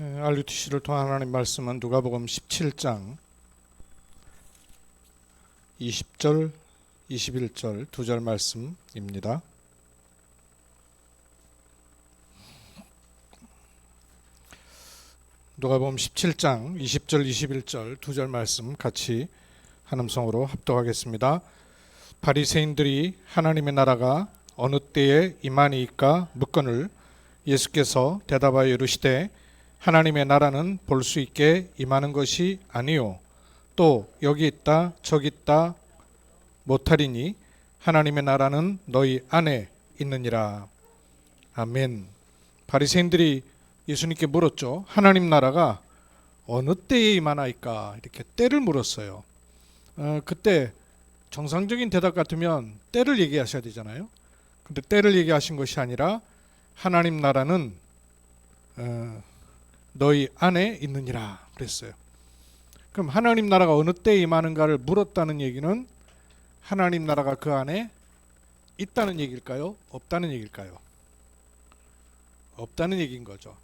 RUTC를 통한 하나님 말씀은 누가복음 17장 20절, 21절 두 절 말씀입니다. 누가복음 17장 20절, 21절 두 절 말씀 같이 한 음성으로 합독하겠습니다. 바리새인들이 하나님의 나라가 어느 때에 임하니이까 묻거늘 예수께서 대답하여 이르시되 하나님의 나라는 볼 수 있게 임하는 것이 아니요 또 여기 있다 저기 있다 못하리니 하나님의 나라는 너희 안에 있느니라. 아멘. 바리새인들이 예수님께 물었죠. 하나님 나라가 어느 때에 임하나이까 이렇게 때를 물었어요. 그때 정상적인 대답 같으면 때를 얘기하셔야 되잖아요. 근데 때를 얘기하신 것이 아니라 하나님 나라는 너희 안에 있느니라 그랬어요. 그럼 하나님 나라가 어느 때에 임하는가를 물었다는 얘기는 하나님 나라가 그 안에 있다는 얘기일까요? 없다는 얘기일까요? 없다는 얘기인 거죠.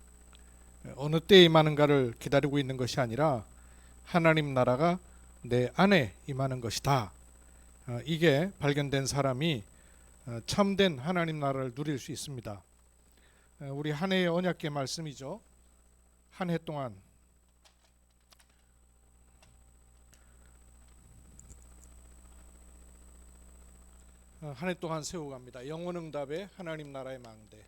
어느 때에 임하는가를 기다리고 있는 것이 아니라 하나님 나라가 내 안에 임하는 것이다. 이게 발견된 사람이 참된 하나님 나라를 누릴 수 있습니다. 우리 한 해의 언약궤 말씀이죠. 한 해 동안 세워갑니다. 영원응답의 하나님 나라의 망대.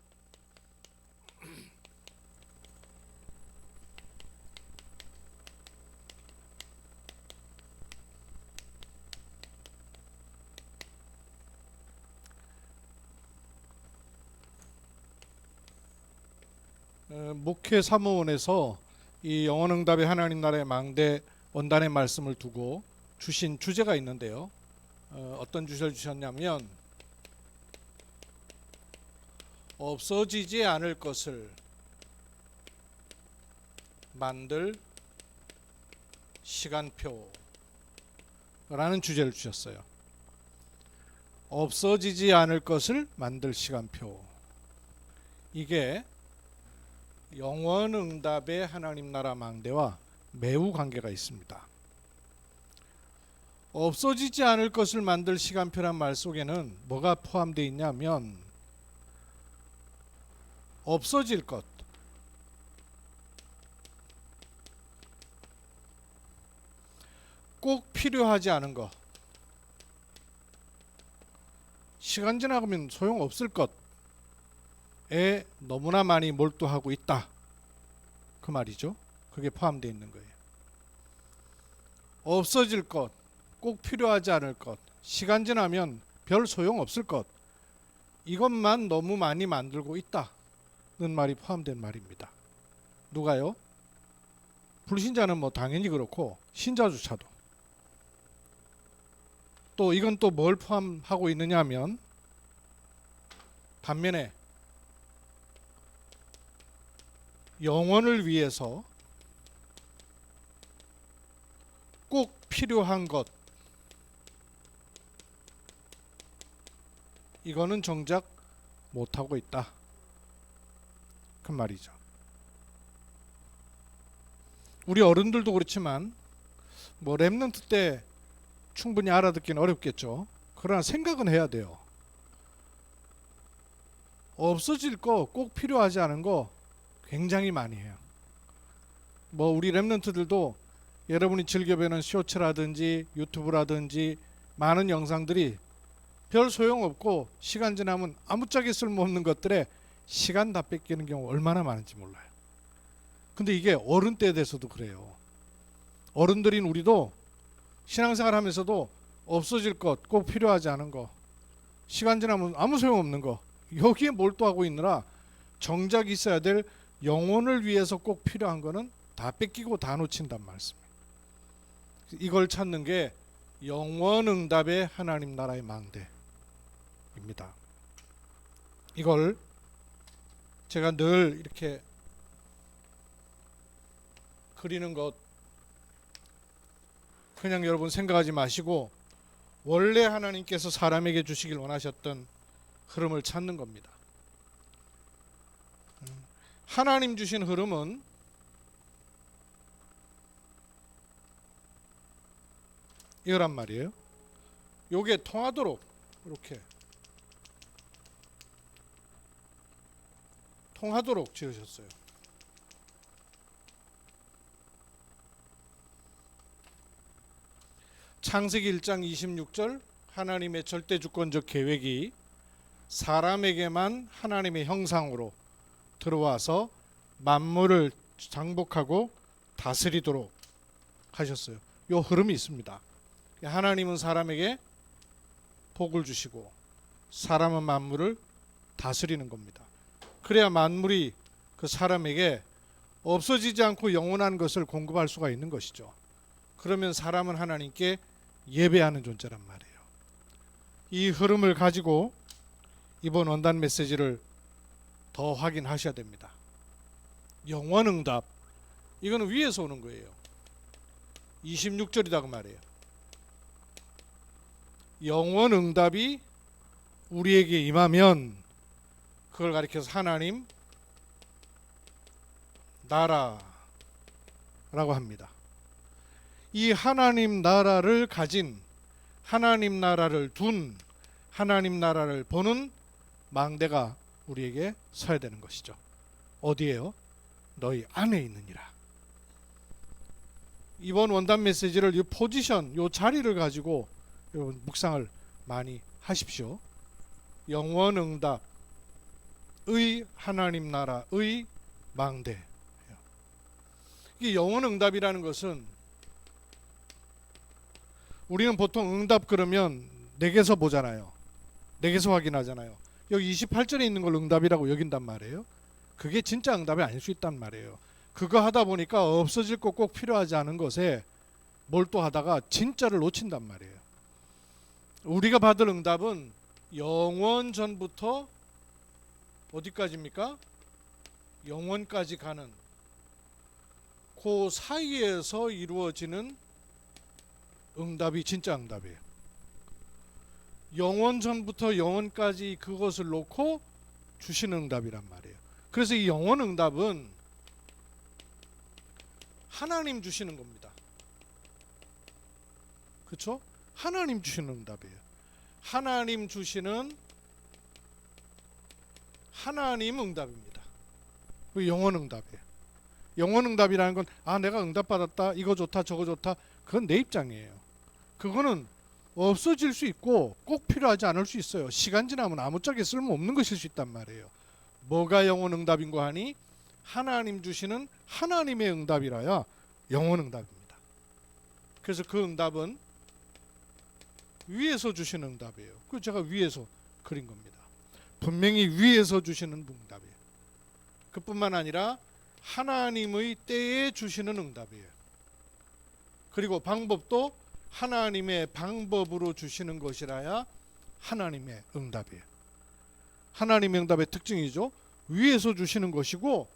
목회 사무원에서 이 영원응답의 하나님 나라의 망대 원단의 말씀을 두고 주신 주제가 있는데요. 어떤 주제를 주셨냐면 없어지지 않을 것을 만들 시간표라는 주제를 주셨어요. 없어지지 않을 것을 만들 시간표. 이게 영원응답의 하나님 나라 망대와 매우 관계가 있습니다. 없어지지 않을 것을 만들 시간표란 말 속에는 뭐가 포함되어 있냐면 없어질 것, 꼭 필요하지 않은 것, 시간 지나가면 소용없을 것에 너무나 많이 몰두하고 있다. 그 말이죠. 그게 포함되어 있는 거예요. 없어질 것, 꼭 필요하지 않을 것, 시간 지나면 별 소용없을 것, 이것만 너무 많이 만들고 있다는 말이 포함된 말입니다. 누가요? 불신자는 뭐 당연히 그렇고 신자조차도. 또 이건 또 뭘 포함하고 있느냐 하면 반면에 영혼을 위해서 꼭 필요한 것, 이거는 정작 못하고 있다. 그 말이죠. 우리 어른들도 그렇지만 뭐 렘넌트 때 충분히 알아듣기는 어렵겠죠. 그러나 생각은 해야 돼요. 없어질 거, 꼭 필요하지 않은 거 굉장히 많이 해요. 뭐 우리 렘넌트들도 여러분이 즐겨보는 쇼츠라든지 유튜브라든지 많은 영상들이 별 소용없고 시간 지나면 아무짝에 쓸모없는 것들에 시간 다 뺏기는 경우 얼마나 많은지 몰라요. 근데 이게 어른 때에 대해서도 그래요. 어른들인 우리도 신앙생활 하면서도 없어질 것, 꼭 필요하지 않은 거, 시간 지나면 아무 소용없는 거, 여기에 몰두하고 있느라 정작 있어야 될 영혼을 위해서 꼭 필요한 거는 다 뺏기고 다 놓친단 말씀이에요. 이걸 찾는 게 영원응답의 하나님 나라의 망대입니다. 이걸 제가 늘 이렇게 그리는 것 그냥 여러분 생각하지 마시고 원래 하나님께서 사람에게 주시길 원하셨던 흐름을 찾는 겁니다. 하나님 주신 흐름은 이거란 말이에요. 요게 통하도록 이렇게 통하도록 지으셨어요. 창세기 1장 26절 하나님의 절대주권적 계획이 사람에게만 하나님의 형상으로 들어와서 만물을 장복하고 다스리도록 하셨어요. 요 흐름이 있습니다. 하나님은 사람에게 복을 주시고 사람은 만물을 다스리는 겁니다. 그래야 만물이 그 사람에게 없어지지 않고 영원한 것을 공급할 수가 있는 것이죠. 그러면 사람은 하나님께 예배하는 존재란 말이에요. 이 흐름을 가지고 이번 원단 메시지를 더 확인하셔야 됩니다. 영원응답, 이거는 위에서 오는 거예요. 26절이라고 말해요. 영원응답이 우리에게 임하면 그걸 가리켜서 하나님 나라라고 합니다. 이 하나님 나라를 가진, 하나님 나라를 둔, 하나님 나라를 보는 망대가 우리에게 서야 되는 것이죠. 어디에요? 너희 안에 있느니라. 이번 원단 메시지를 이 포지션, 이 자리를 가지고 여러분 묵상을 많이 하십시오. 영원응답의 하나님 나라의 망대. 이 영원응답이라는 것은 우리는 보통 응답 그러면 내게서 보잖아요. 내게서 확인하잖아요. 여기 28절에 있는 걸 응답이라고 여긴단 말이에요. 그게 진짜 응답이 아닐 수 있단 말이에요. 그거 하다 보니까 없어질 거 꼭 필요하지 않은 것에 몰두하다가 진짜를 놓친단 말이에요. 우리가 받을 응답은 영원 전부터 어디까지입니까? 영원까지 가는 그 사이에서 이루어지는 응답이 진짜 응답이에요. 영원 전부터 영원까지 그것을 놓고 주시는 응답이란 말이에요. 그래서 이 영원 응답은 하나님 주시는 겁니다. 그렇죠? 하나님 주시는 응답이에요. 하나님 주시는 하나님 응답입니다. 영원 응답이에요. 영원 응답이라는 건 내가 응답 받았다, 이거 좋다, 저거 좋다, 그건 내 입장이에요. 그거는 없어질 수 있고 꼭 필요하지 않을 수 있어요. 시간 지나면 아무짝에 쓸모없는 것일 수 있단 말이에요. 뭐가 영원 응답인고 하니 하나님 주시는 하나님의 응답이라야 영원 응답입니다. 그래서 그 응답은 위에서 주시는 응답이에요. 그 제가 위에서 그린 겁니다. 분명히 위에서 주시는 응답이에요. 그뿐만 아니라 하나님의 때에 주시는 응답이에요. 그리고 방법도 하나님의 방법으로 주시는 것이라야 하나님의 응답이에요. 하나님의 응답의 특징이죠. 위에서 주시는 것이고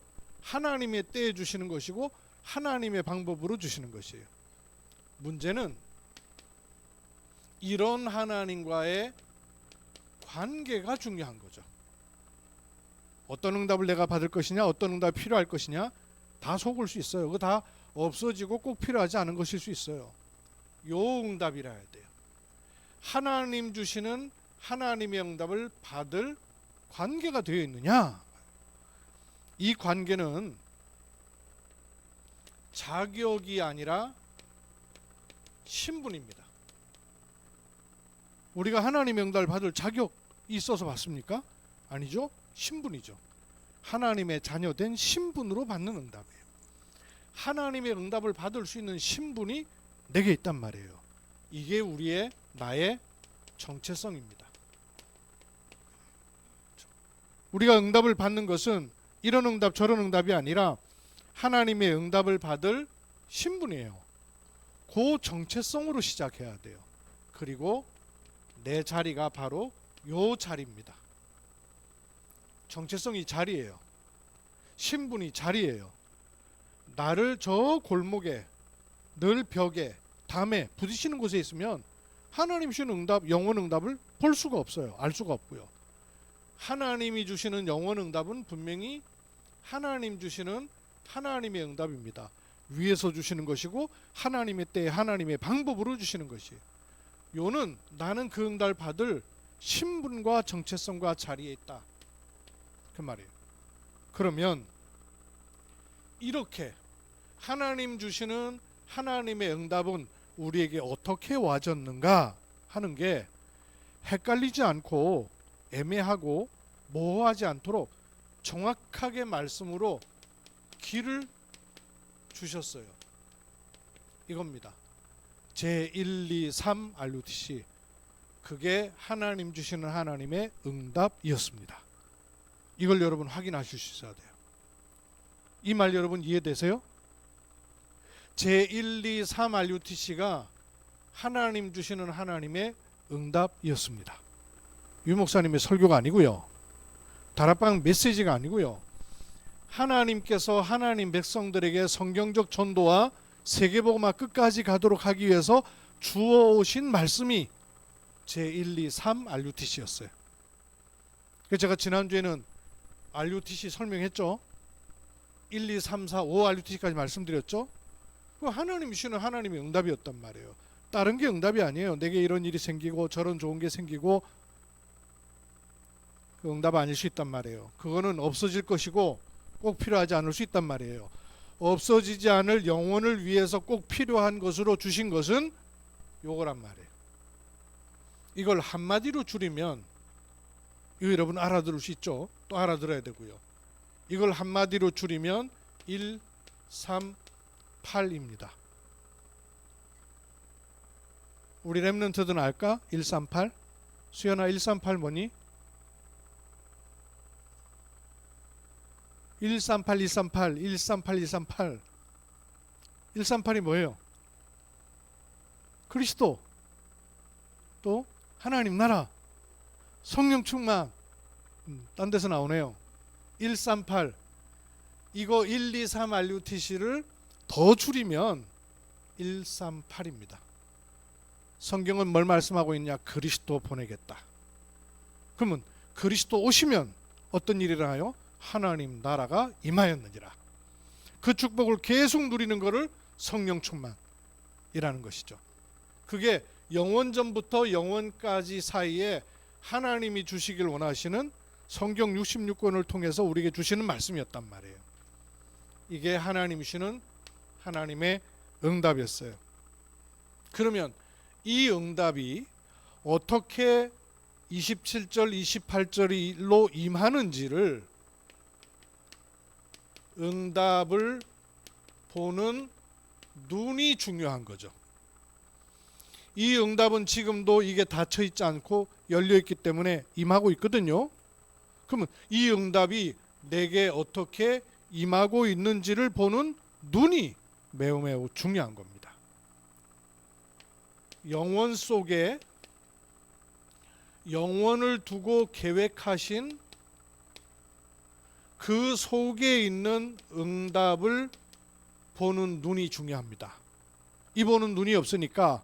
하나님의 때에 주시는 것이고 하나님의 방법으로 주시는 것이에요. 문제는 이런 하나님과의 관계가 중요한 거죠. 어떤 응답을 내가 받을 것이냐, 어떤 응답이 필요할 것이냐 다 속을 수 있어요. 그거 다 없어지고 꼭 필요하지 않은 것일 수 있어요. 요 응답이라 해야 돼요. 하나님 주시는 하나님의 응답을 받을 관계가 되어 있느냐? 이 관계는 자격이 아니라 신분입니다. 우리가 하나님의 응답을 받을 자격이 있어서 받습니까? 아니죠. 신분이죠. 하나님의 자녀된 신분으로 받는 응답이에요. 하나님의 응답을 받을 수 있는 신분이 내게 있단 말이에요. 이게 우리의 나의 정체성입니다. 우리가 응답을 받는 것은 이런 응답 저런 응답이 아니라 하나님의 응답을 받을 신분이에요. 그 정체성으로 시작해야 돼요. 그리고 내 자리가 바로 요 자리입니다. 정체성이 자리예요. 신분이 자리예요. 나를 저 골목에 늘 벽에 담에 부딪히는 곳에 있으면 하나님 주시는 응답, 영원 응답을 볼 수가 없어요. 알 수가 없고요. 하나님이 주시는 영원 응답은 분명히 하나님 주시는 하나님의 응답입니다. 위에서 주시는 것이고 하나님의 때에 하나님의 방법으로 주시는 것이에요. 요는 나는 그 응답을 받을 신분과 정체성과 자리에 있다, 그 말이에요. 그러면 이렇게 하나님 주시는 하나님의 응답은 우리에게 어떻게 와졌는가 하는 게 헷갈리지 않고 애매하고 모호하지 않도록 정확하게 말씀으로 길을 주셨어요. 이겁니다. 제1, 2, 3 RUTC, 그게 하나님 주시는 하나님의 응답이었습니다. 이걸 여러분 확인하실 수 있어야 돼요. 이 말 여러분 이해되세요? 제1, 2, 3 RUTC가 하나님 주시는 하나님의 응답이었습니다. 유 목사님의 설교가 아니고요, 다락방 메시지가 아니고요, 하나님께서 하나님 백성들에게 성경적 전도와 세계복음화 끝까지 가도록 하기 위해서 주어오신 말씀이 제1, 2, 3 RUTC였어요. 제가 지난주에는 RUTC 설명했죠. 1, 2, 3, 4, 5 RUTC까지 말씀드렸죠. 그 하나님이 주시는 하나님의 응답이었단 말이에요. 다른 게 응답이 아니에요. 내게 이런 일이 생기고 저런 좋은 게 생기고, 그 응답 아닐 수 있단 말이에요. 그거는 없어질 것이고 꼭 필요하지 않을 수 있단 말이에요. 없어지지 않을 영혼을 위해서 꼭 필요한 것으로 주신 것은 요거란 말이에요. 이걸 한마디로 줄이면, 이거 여러분 알아들을 수 있죠? 또 알아들어야 되고요. 이걸 한마디로 줄이면 1, 3, 8입니다. 우리 렘넌트들은 알까? 138? 수연아, 138 뭐니? 138, 138, 138, 138. 138이 뭐예요? 그리스도, 또 하나님 나라, 성령 충만. 딴 데서 나오네요. 138. 이거 1, 2, 3 RUTC를 더 줄이면 138입니다. 성경은 뭘 말씀하고 있냐? 그리스도 보내겠다. 그러면 그리스도 오시면 어떤 일이 일어나요? 하나님 나라가 임하였느니라. 그 축복을 계속 누리는 것을 성령 충만이라는 것이죠. 그게 영원전부터 영원까지 사이에 하나님이 주시길 원하시는 성경 66권을 통해서 우리에게 주시는 말씀이었단 말이에요. 이게 하나님이시는 하나님의 응답이었어요. 그러면 이 응답이 어떻게 27절 28절로 임하는지를, 응답을 보는 눈이 중요한 거죠. 이 응답은 지금도 이게 닫혀 있지 않고 열려 있기 때문에 임하고 있거든요. 그러면 이 응답이 내게 어떻게 임하고 있는지를 보는 눈이 매우 매우 중요한 겁니다. 영원 속에 영원을 두고 계획하신 그 속에 있는 응답을 보는 눈이 중요합니다. 이 보는 눈이 없으니까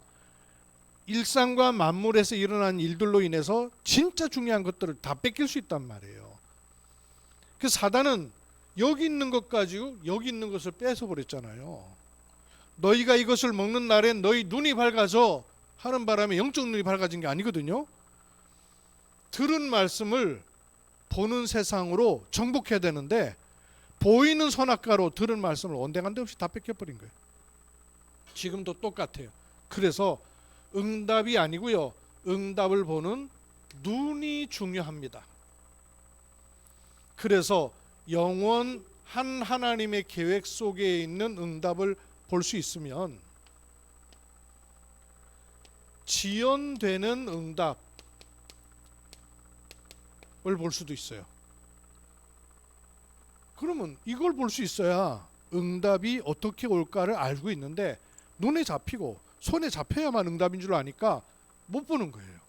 일상과 만물에서 일어난 일들로 인해서 진짜 중요한 것들을 다 뺏길 수 있단 말이에요. 그 사단은 여기 있는 것 가지고 여기 있는 것을 뺏어버렸잖아요. 너희가 이것을 먹는 날엔 너희 눈이 밝아져 하는 바람에 영적 눈이 밝아진 게 아니거든요. 들은 말씀을 보는 세상으로 정복해야 되는데 보이는 선악과로 들은 말씀을 온데간데 없이 다 뺏겨버린 거예요. 지금도 똑같아요. 그래서 응답이 아니고요, 응답을 보는 눈이 중요합니다. 그래서 영원한 하나님의 계획 속에 있는 응답을 볼 수 있으면 지연되는 응답을 볼 수도 있어요. 그러면 이걸 볼 수 있어야 응답이 어떻게 올까를 알고 있는데, 눈에 잡히고 손에 잡혀야만 응답인 줄 아니까 못 보는 거예요.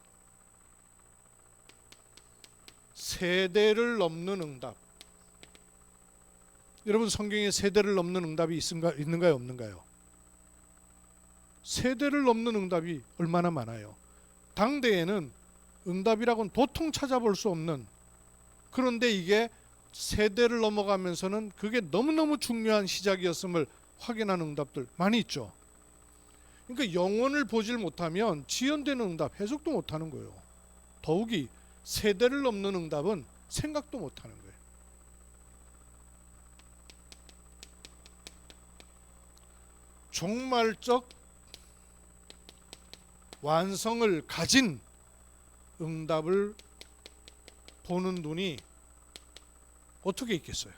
세대를 넘는 응답. 여러분, 성경에 세대를 넘는 응답이 있는가요, 없는가요? 세대를 넘는 응답이 얼마나 많아요. 당대에는 응답이라고는 도통 찾아볼 수 없는, 그런데 이게 세대를 넘어가면서는 그게 너무너무 중요한 시작이었음을 확인하는 응답들 많이 있죠. 그러니까 영원을 보질 못하면 지연되는 응답 해석도 못하는 거예요. 더욱이 세대를 넘는 응답은 생각도 못하는 거예요. 종말적 완성을 가진 응답을 보는 눈이 어떻게 있겠어요?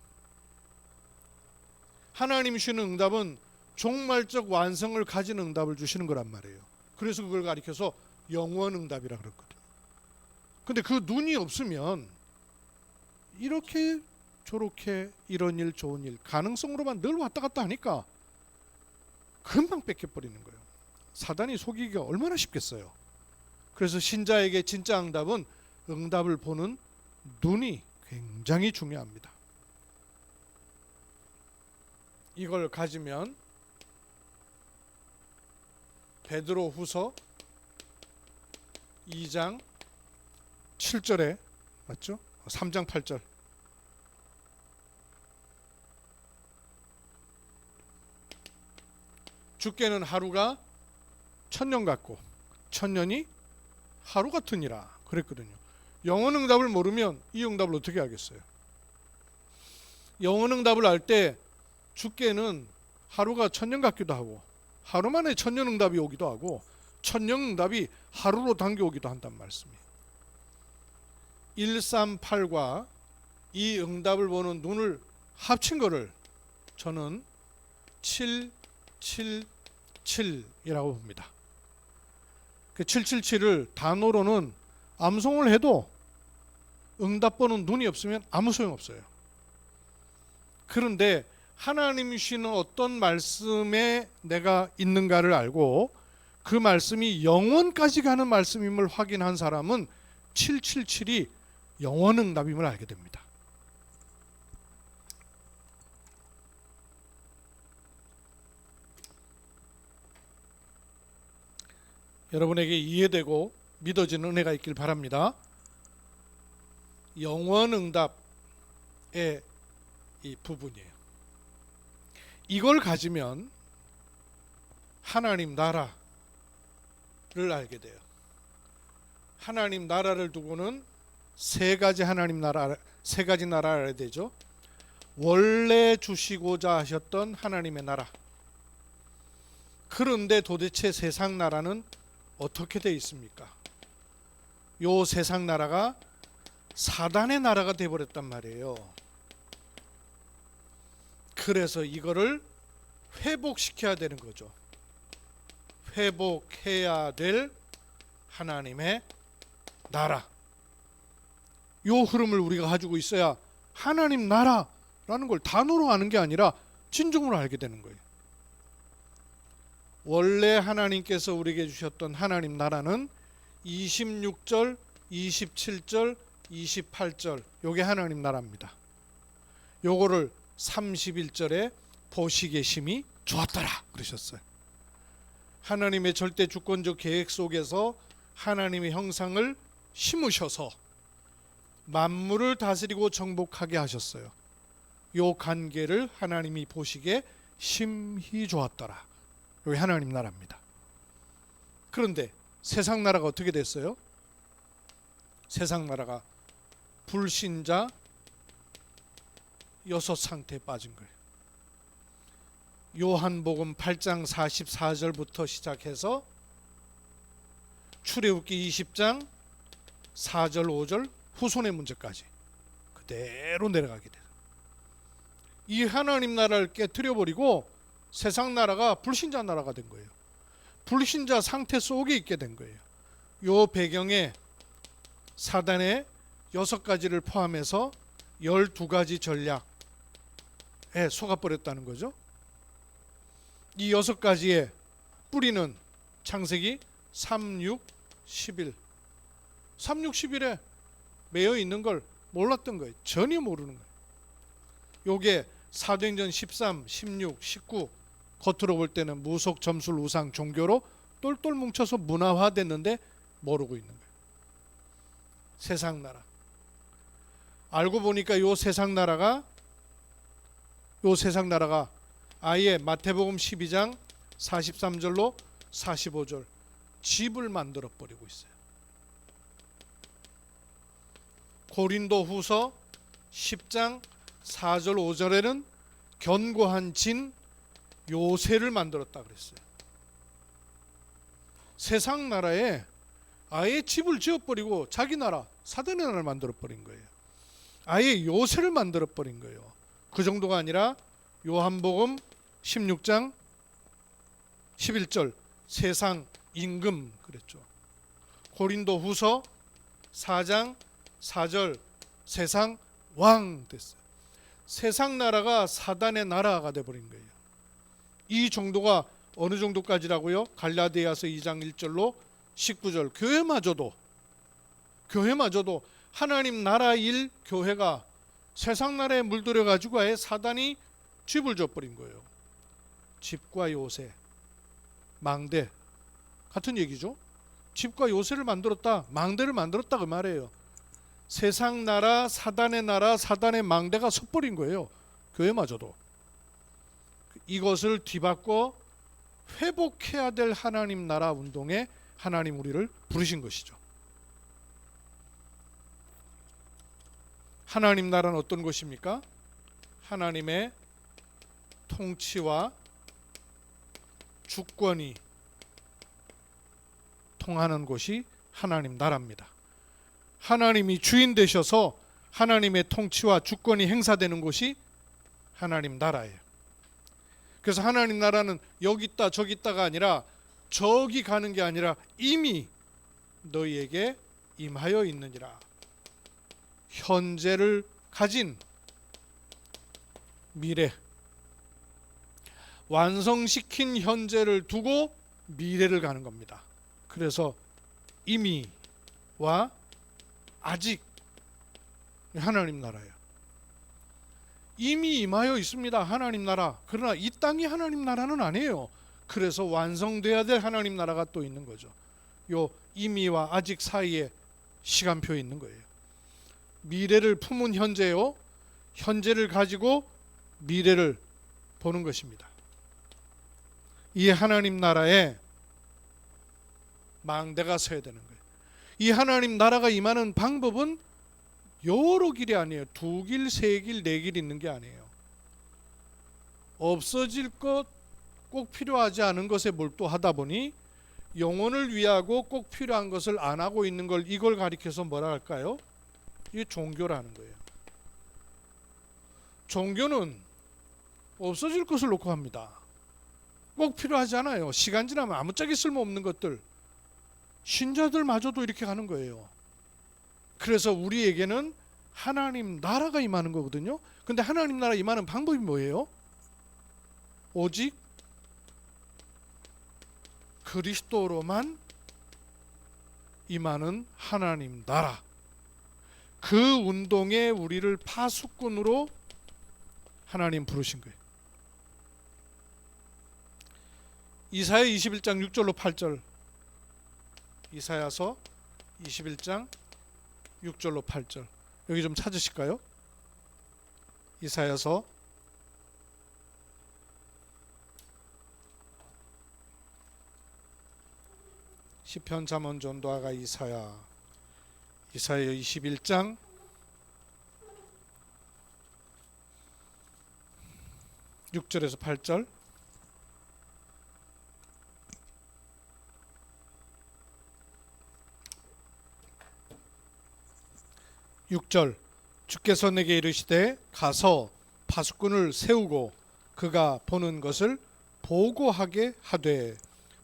하나님이 주시는 응답은 종말적 완성을 가진 응답을 주시는 거란 말이에요. 그래서 그걸 가리켜서 영원 응답이라 그랬거든요. 근데 그 눈이 없으면 이렇게 저렇게 이런 일 좋은 일 가능성으로만 늘 왔다 갔다 하니까 금방 뺏겨버리는 거예요. 사단이 속이기가 얼마나 쉽겠어요. 그래서 신자에게 진짜 응답은 응답을 보는 눈이 굉장히 중요합니다. 이걸 가지면 베드로후서 2장 7절에 맞죠? 3장 8절 주께는 하루가 천년 같고 천년이 하루 같으니라 그랬거든요. 영원 응답을 모르면 이 응답을 어떻게 알겠어요? 영원 응답을 알 때 주께는 하루가 천년 같기도 하고 하루 만에 천년 응답이 오기도 하고 천년 응답이 하루로 당겨오기도 한단 말씀이에요. 138과 이 응답을 보는 눈을 합친 거를 저는 777이라고 봅니다. 그 777을 단어로는 암송을 해도 응답 보는 눈이 없으면 아무 소용없어요. 그런데 하나님이 주시는 어떤 말씀에 내가 있는가를 알고 그 말씀이 영원까지 가는 말씀임을 확인한 사람은 777이 영원 응답임을 알게 됩니다. 여러분에게 이해되고 믿어지는 은혜가 있길 바랍니다. 영원 응답의 이 부분이에요. 이걸 가지면 하나님 나라를 알게 돼요. 하나님 나라를 두고는 세 가지 나라를 알아야 되죠. 원래 주시고자 하셨던 하나님의 나라. 그런데 도대체 세상 나라는 어떻게 되어 있습니까? 요 세상 나라가 사단의 나라가 되어버렸단 말이에요. 그래서 이거를 회복시켜야 되는 거죠. 회복해야 될 하나님의 나라. 요 흐름을 우리가 가지고 있어야 하나님 나라라는 걸 단어로 아는 게 아니라 진정으로 알게 되는 거예요. 원래 하나님께서 우리에게 주셨던 하나님 나라는 26절, 27절, 28절 요게 하나님 나라입니다. 요거를 31절에 보시기에 심히 좋았더라 그러셨어요. 하나님의 절대 주권적 계획 속에서 하나님의 형상을 심으셔서 만물을 다스리고 정복하게 하셨어요. 요 관계를 하나님이 보시기에 심히 좋았더라. 여기 하나님 나라입니다. 그런데 세상 나라가 어떻게 됐어요? 세상 나라가 불신자 6 상태에 빠진 거예요. 요한복음 8장 44절부터 시작해서 출애굽기 20장 4절 5절 후손의 문제까지 그대로 내려가게 돼요. 이 하나님 나라를 깨트려 버리고 세상 나라가 불신자 나라가 된 거예요. 불신자 상태 속에 있게 된 거예요. 요 배경에 사단의 6가지를 포함해서 12가지 전략에 속아버렸다는 거죠. 이 6가지의 뿌리는 창세기 3, 6, 11 3, 6, 11에 매여 있는 걸 몰랐던 거예요. 전혀 모르는 거예요. 요게 사도행전 13, 16, 19 겉으로 볼 때는 무속, 점술, 우상, 종교로 똘똘 뭉쳐서 문화화됐는데 모르고 있는 거예요. 세상 나라. 알고 보니까 요 세상 나라가 아예 마태복음 12장 43절로 45절 집을 만들어 버리고 있어요. 고린도 후서 10장 4절 5절에는 견고한 진 요새를 만들었다 그랬어요. 세상 나라에 아예 집을 지어버리고 자기 나라 사단의 나라를 만들어버린 거예요. 아예 요새를 만들어버린 거예요. 그 정도가 아니라 요한복음 16장 11절 세상 임금 그랬죠. 고린도 후서 4장 4절 세상 왕 됐어요. 세상 나라가 사단의 나라가 돼버린 거예요. 이 정도가 어느 정도까지라고요? 갈라디아서 2장 1절로 19절 교회마저도 하나님 나라 일 교회가 세상 나라에 물들여 가지고 아예 사단이 집을 져버린 거예요. 집과 요새 망대 같은 얘기죠. 집과 요새를 만들었다, 망대를 만들었다 그 말이에요. 세상 나라, 사단의 망대가 섰버린 거예요. 교회마저도. 이것을 뒤바꿔 회복해야 될 하나님 나라 운동에 하나님 우리를 부르신 것이죠. 하나님 나라는 어떤 것입니까? 하나님의 통치와 주권이 통하는 곳이 하나님 나라입니다. 하나님이 주인 되셔서 하나님의 통치와 주권이 행사되는 곳이 하나님 나라예요. 그래서 하나님 나라는 여기 있다 저기 있다가 아니라 저기 가는 게 아니라 이미 너희에게 임하여 있느니라. 현재를 가진 미래, 완성시킨 현재를 두고 미래를 가는 겁니다. 그래서 이미와 아직 하나님 나라예요. 이미 임하여 있습니다. 하나님 나라. 그러나 이 땅이 하나님 나라는 아니에요. 그래서 완성돼야 될 하나님 나라가 또 있는 거죠. 요 이미와 아직 사이에 시간표에 있는 거예요. 미래를 품은 현재요. 현재를 가지고 미래를 보는 것입니다. 이 하나님 나라에 망대가 서야 되는 거예요. 이 하나님 나라가 임하는 방법은 여러 길이 아니에요. 2길, 3길, 4길 있는 게 아니에요. 없어질 것, 꼭 필요하지 않은 것에 몰두하다 보니 영혼을 위하고 꼭 필요한 것을 안 하고 있는 걸 이걸 가리켜서 뭐라 할까요? 이게 종교라는 거예요. 종교는 없어질 것을 놓고 합니다. 꼭 필요하지 않아요. 시간 지나면 아무짝에 쓸모없는 것들. 신자들마저도 이렇게 가는 거예요. 그래서 우리에게는 하나님 나라가 임하는 거거든요. 근데 하나님 나라 임하는 방법이 뭐예요? 오직 그리스도로만 임하는 하나님 나라. 그 운동에 우리를 파수꾼으로 하나님 부르신 거예요. 이사야 21장 6절로 8절. 이사야서 21장 6절로 8절. 여기 좀 찾으실까요? 이사야서 10편 잠언 전도아가 이사야 21장 6절에서 8절. 주께서 내게 이르시되 가서 파수꾼을 세우고 그가 보는 것을 보고하게 하되.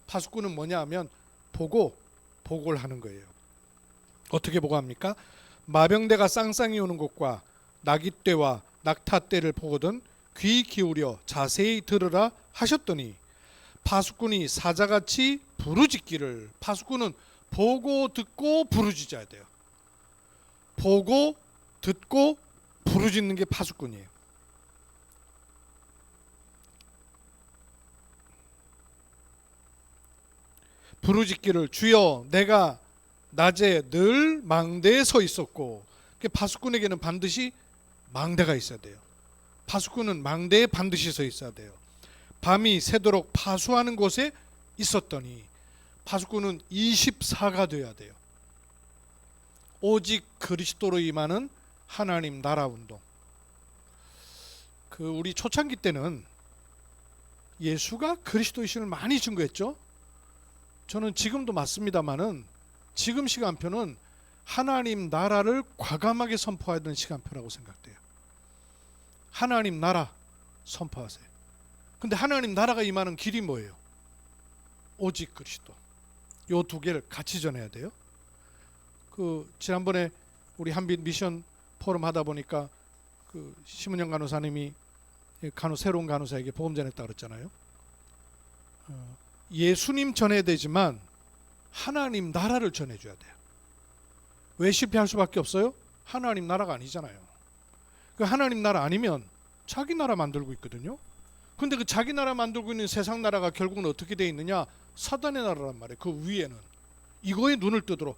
파수꾼은 뭐냐 하면 보고를 하는 거예요. 어떻게 보고합니까? 마병대가 쌍쌍이 오는 곳과 나귀떼와 낙타떼를 보거든 귀 기울여 자세히 들으라 하셨더니 파수꾼이 사자같이 부르짖기를. 파수꾼은 보고 듣고 부르짖어야 돼요. 보고 듣고 부르짖는 게 파수꾼이에요. 부르짖기를 주여 내가 낮에 늘 망대에 서 있었고. 파수꾼에게는 반드시 망대가 있어야 돼요. 파수꾼은 망대에 반드시 서 있어야 돼요. 밤이 새도록 파수하는 곳에 있었더니, 파수꾼은 24가 되어야 돼요. 오직 그리스도로 임하는 하나님 나라 운동. 우리 초창기 때는 예수가 그리스도이심을 많이 증거했죠. 저는 지금도 맞습니다만은 지금 시간표는 하나님 나라를 과감하게 선포하는 시간표라고 생각돼요. 하나님 나라 선포하세요. 근데 하나님 나라가 임하는 길이 뭐예요? 오직 그리스도. 요 두 개를 같이 전해야 돼요. 지난번에 우리 한빛 미션 포럼 하다 보니까 심은영 간호사님이 새로운 간호사에게 복음 전했다 그랬잖아요. 예수님 전해야 되지만 하나님 나라를 전해줘야 돼요. 왜 실패할 수밖에 없어요? 하나님 나라가 아니잖아요. 하나님 나라 아니면 자기 나라 만들고 있거든요. 근데 자기 나라 만들고 있는 세상 나라가 결국은 어떻게 돼 있느냐? 사단의 나라란 말이에요. 그 위에는. 이거에 눈을 뜨도록,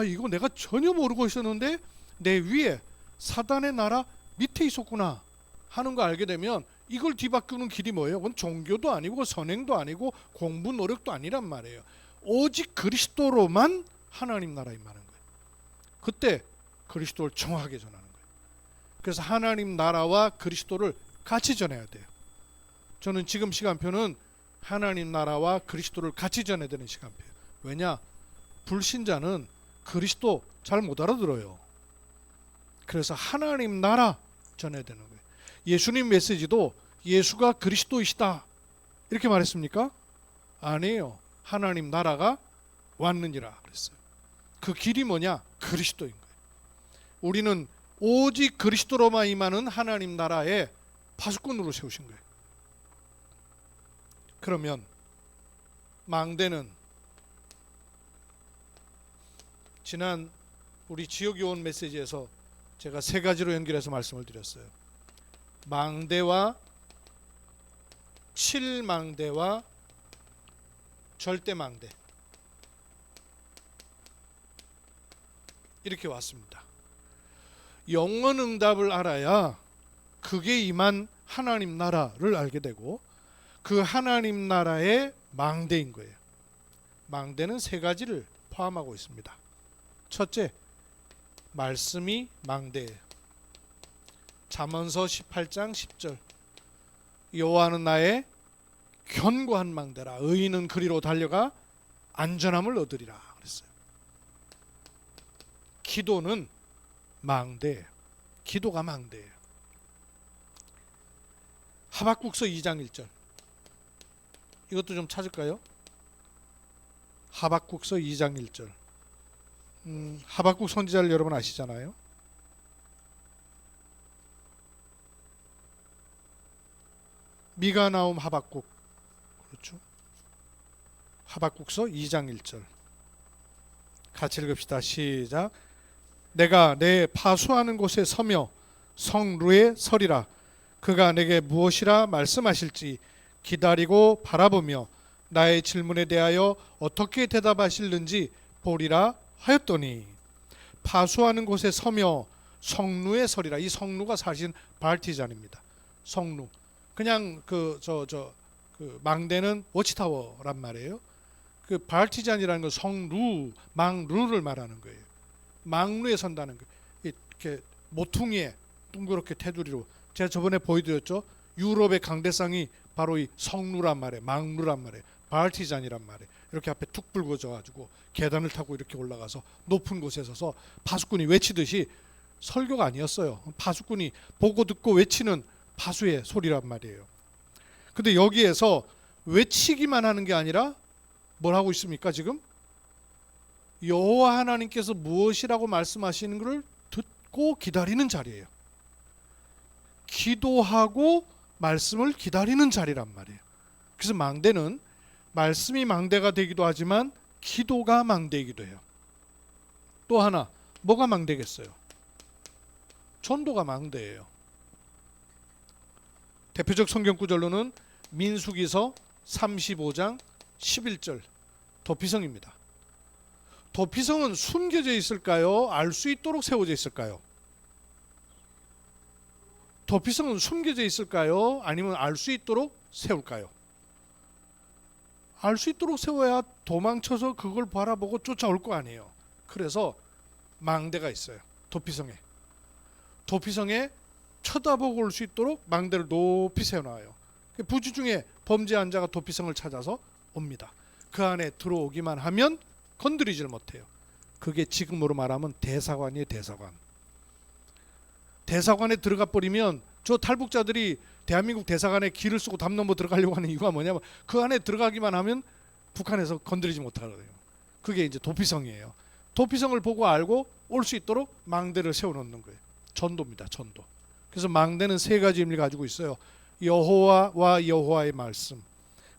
이거 내가 전혀 모르고 있었는데 내 위에 사단의 나라 밑에 있었구나 하는 거 알게 되면 이걸 뒤바꾸는 길이 뭐예요? 그건 종교도 아니고 선행도 아니고 공부 노력도 아니란 말이에요. 오직 그리스도로만 하나님 나라 임하는 거예요. 그때 그리스도를 정확하게 전하는 거예요. 그래서 하나님 나라와 그리스도를 같이 전해야 돼요. 저는 지금 시간표는 하나님 나라와 그리스도를 같이 전해야 되는 시간표예요. 왜냐? 불신자는 그리스도 잘 못 알아들어요. 그래서 하나님 나라 전해야 되는 거예요. 예수님 메시지도 예수가 그리스도이시다 이렇게 말했습니까? 아니에요. 하나님 나라가 왔느니라 그랬어요. 그 길이 뭐냐? 그리스도인 거예요. 우리는 오직 그리스도로만 임하는 하나님 나라의 파수꾼으로 세우신 거예요. 그러면 망대는 지난 우리 지역요원 메시지에서 제가 세 가지로 연결해서 말씀을 드렸어요. 망대와 칠망대와 절대망대 이렇게 왔습니다. 영원응답을 알아야 그게 임한 하나님 나라를 알게 되고 그 하나님 나라의 망대인 거예요. 망대는 세 가지를 포함하고 있습니다. 첫째, 말씀이 망대예요. 잠언서 18장 10절 여호와는 나의 견고한 망대라 의인은 그리로 달려가 안전함을 얻으리라 그랬어요. 기도는 망대예요. 기도가 망대예요. 하박국서 2장 1절 이것도 좀 찾을까요? 하박국서 2장 1절 하박국 선지자를 여러분 아시잖아요. 미가 나움 하박국 그렇죠. 하박국서 2장 1절 같이 읽읍시다. 시작. 내가 내 파수하는 곳에 서며 성루에 서리라. 그가 내게 무엇이라 말씀하실지 기다리고 바라보며 나의 질문에 대하여 어떻게 대답하실는지 보리라 하였더니 파수하는 곳에 서며 성루에 서리라. 이 성루가 사실 발티잔입니다. 성루. 그냥 그 망대는 워치타워란 말이에요. 그 발티잔이라는 건 성루, 망루를 말하는 거예요. 망루에 선다는 거. 이렇게 모퉁이에 둥그렇게 테두리로. 제가 저번에 보여드렸죠. 유럽의 강대상이 바로 이 성루란 말이에요. 망루란 말이에요. 발티잔이란 말이에요. 이렇게 앞에 툭 붉어져가지고 계단을 타고 이렇게 올라가서 높은 곳에 서서 파수꾼이 외치듯이 설교가 아니었어요. 파수꾼이 보고 듣고 외치는 파수의 소리란 말이에요. 근데 여기에서 외치기만 하는 게 아니라 뭘 하고 있습니까? 지금 여호와 하나님께서 무엇이라고 말씀하시는 것을 듣고 기다리는 자리예요. 기도하고 말씀을 기다리는 자리란 말이에요. 그래서 망대는 말씀이 망대가 되기도 하지만 기도가 망대이기도 해요. 또 하나 뭐가 망대겠어요? 전도가 망대예요. 대표적 성경 구절로는 민수기서 35장 11절 도피성입니다. 도피성은 숨겨져 있을까요? 알 수 있도록 세워져 있을까요? 도피성은 숨겨져 있을까요? 아니면 알 수 있도록 세울까요? 알 수 있도록 세워야 도망쳐서 그걸 바라보고 쫓아올 거 아니에요. 그래서 망대가 있어요. 도피성에 쳐다보고 올 수 있도록 망대를 높이 세워놔요. 부지 중에 범죄한 자가 도피성을 찾아서 옵니다. 그 안에 들어오기만 하면 건드리질 못해요. 그게 지금으로 말하면 대사관이에요. 대사관에 들어가 버리면 저 탈북자들이 대한민국 대사관에 길을 쓰고 담 넘어 들어가려고 하는 이유가 뭐냐면 그 안에 들어가기만 하면 북한에서 건드리지 못하거든요. 그게 이제 도피성이에요. 도피성을 보고 알고 올 수 있도록 망대를 세워놓는 거예요. 전도입니다. 전도. 그래서 망대는 세 가지 의미를 가지고 있어요. 여호와와 여호와의 말씀.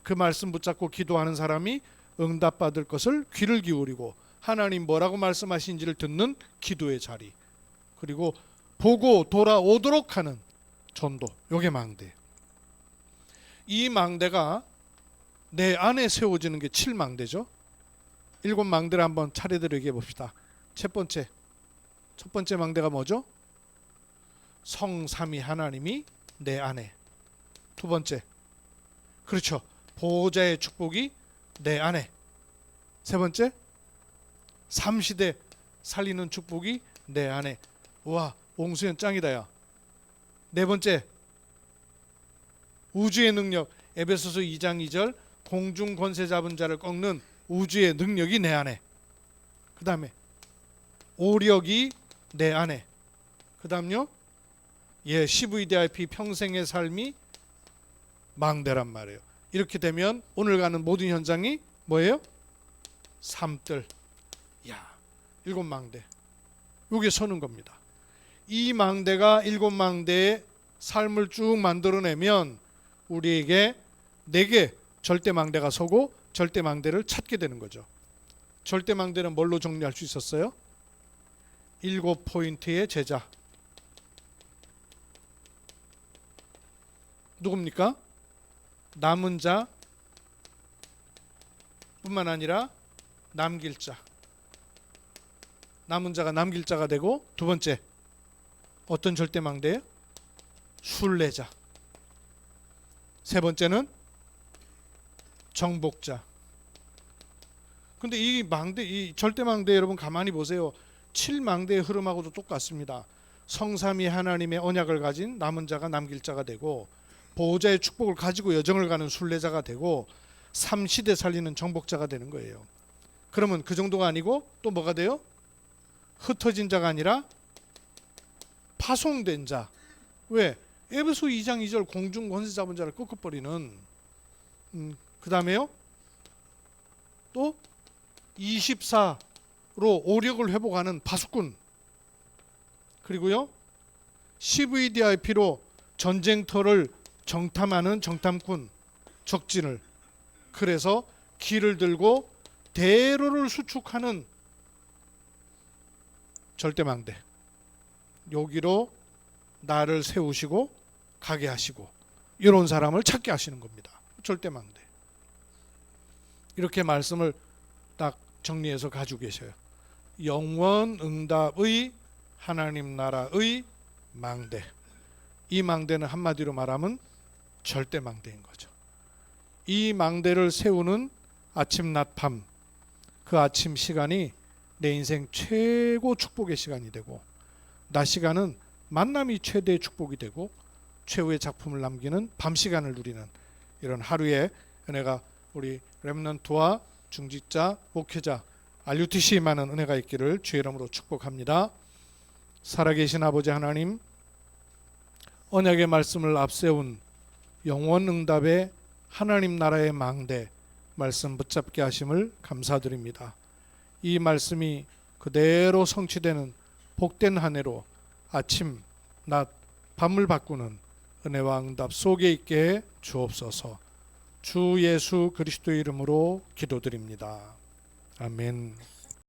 그 말씀 붙잡고 기도하는 사람이 응답받을 것을 귀를 기울이고 하나님 뭐라고 말씀하신지를 듣는 기도의 자리. 그리고 보고 돌아오도록 하는 전도. 요게 망대. 이 망대가 내 안에 세워지는 게 7망대죠. 7망대를 한번 차례대로 얘기해 봅시다. 첫 번째 망대가 뭐죠? 성삼위 하나님이 내 안에. 두 번째, 그렇죠, 보호자의 축복이 내 안에. 세 번째, 삼시대 살리는 축복이 내 안에. 와, 옹수연 짱이다 야. 네 번째, 우주의 능력. 에베소서 2장 2절 공중 권세 잡은 자를 꺾는 우주의 능력이 내 안에. 그 다음에 오력이 내 안에. 그 다음요, CVDIP 평생의 삶이 망대란 말이에요. 이렇게 되면 오늘 가는 모든 현장이 뭐예요? 삶들. 야, 7망대. 요게 서는 겁니다. 이 망대가 7망대의 삶을 쭉 만들어내면 우리에게 4개 절대망대가 서고 절대망대를 찾게 되는 거죠. 절대망대는 뭘로 정리할 수 있었어요? 7포인트의 제자. 누굽니까? 남은 자 뿐만 아니라 남길 자. 남은 자가 남길 자가 되고, 두 번째 어떤 절대망대예요? 순례자. 세 번째는 정복자. 근데 이 망대, 이 절대망대 여러분 가만히 보세요. 7망대의 흐름하고도 똑같습니다. 성삼위 하나님의 언약을 가진 남은 자가 남길 자가 되고, 보호자의 축복을 가지고 여정을 가는 순례자가 되고, 3시대 살리는 정복자가 되는 거예요. 그러면 그 정도가 아니고 또 뭐가 돼요? 흩어진 자가 아니라 파송된 자. 왜? 에베소 2장 2절 공중 권세 잡은 자를 꺾어버리는. 그 다음에요, 또 24로 오력을 회복하는 파수꾼. 그리고요, CVDIP로 전쟁터를 정탐하는 정탐꾼, 적진을. 그래서 길을 들고 대로를 수축하는 절대망대. 여기로 나를 세우시고 가게 하시고 이런 사람을 찾게 하시는 겁니다. 절대망대. 이렇게 말씀을 딱 정리해서 가지고 계셔요. 영원 응답의 하나님 나라의 망대. 이 망대는 한마디로 말하면 절대망대인 거죠. 이 망대를 세우는 아침 낮 밤, 그 아침 시간이 내 인생 최고 축복의 시간이 되고, 낮 시간은 만남이 최대의 축복이 되고, 최후의 작품을 남기는 밤 시간을 누리는 이런 하루의 은혜가 우리 렘넌트와 중직자, 목회자, RUTC에 많은 은혜가 있기를 주의 이름으로 축복합니다. 살아계신 아버지 하나님, 언약의 말씀을 앞세운 영원 응답의 하나님 나라의 망대 말씀 붙잡게 하심을 감사드립니다. 이 말씀이 그대로 성취되는 복된 한 해로 아침, 낮, 밤을 바꾸는 은혜와 응답 속에 있게 주옵소서. 주 예수 그리스도의 이름으로 기도드립니다. 아멘.